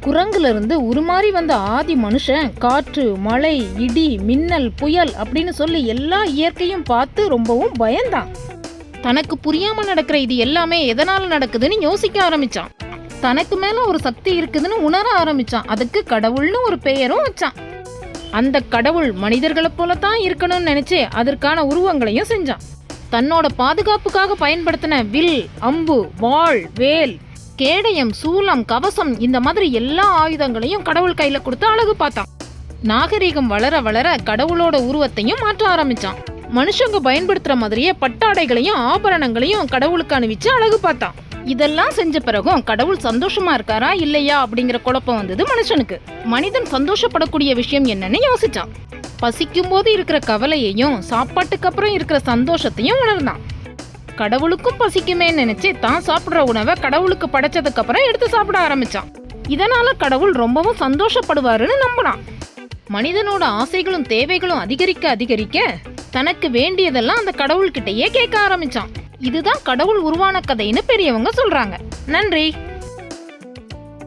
குரங்குல இருந்து உருமாறி வந்த ஆதி மனுஷன் காற்று, மழை, இடி, மின்னல், புயல் அப்படின்னு சொல்லி எல்லா இயற்கையும் பார்த்து ரொம்பவும் பயந்தான். தனக்கு புரியாம நடக்கிற இது எல்லாமே எதனால நடக்குதுன்னு யோசிக்க ஆரம்பிச்சான். தனக்கு மேல ஒரு சக்தி இருக்குதுன்னு உணர ஆரம்பிச்சான். அதுக்கு கடவுள்னு ஒரு பெயரும் வச்சான். அந்த கடவுள் மனிதர்களை போலத்தான் இருக்கணும்னு நினைச்சு அதற்கான உருவங்களையும் செஞ்சான். தன்னோட பாதுகாப்புக்காக பயன்படுத்தின வில், அம்பு, வாள், வேல், கேடயம், சூலம், கவசம் இந்த மாதிரி எல்லா ஆயுதங்களையும் கடவுள் கையில கொடுத்து அழகு பார்த்தான். நாகரிகம் வளர வளர கடவுளோட உருவத்தையும் மாற்ற ஆரம்பிச்சான். மனுஷங்க பயன்படுத்துற மாதிரியே பட்டாடைகளையும் ஆபரணங்களையும் கடவுளுக்கு அணிவிச்சு அழகு பார்த்தான். இதெல்லாம் செஞ்ச பிறகும் கடவுள் சந்தோஷமா இருக்காரா இல்லையா அப்படிங்கிற குழப்பம் வந்தது மனுஷனுக்கு. மனிதன் சந்தோஷப்படக்கூடிய விஷயம் என்னன்னு யோசிச்சான். பசிக்கும் போது இருக்கிற கவலையையும் சாப்பாட்டுக்கு அப்புறம் இருக்கிற சந்தோஷத்தையும் உணர்ந்தான். கடவுளுக்கும் பசிக்குமே நினைச்சு தான் சாப்பிடுற உணவை கடவுளுக்கு படைச்சதுக்கு அப்புறம் எடுத்து சாப்பிட ஆரம்பிச்சான். இதனால கடவுள் ரொம்பவும் சந்தோஷப்படுவாருன்னு நம்பினான். மனிதனோட ஆசைகளும் தேவைகளும் அதிகரிக்க அதிகரிக்க தனக்கு வேண்டியதெல்லாம் அந்த கடவுள்கிட்டயே கேட்க ஆரம்பிச்சான். இதுதான் கடவுள் உருவான கதைன்னு பெரியவங்க சொல்றாங்க. நன்றி.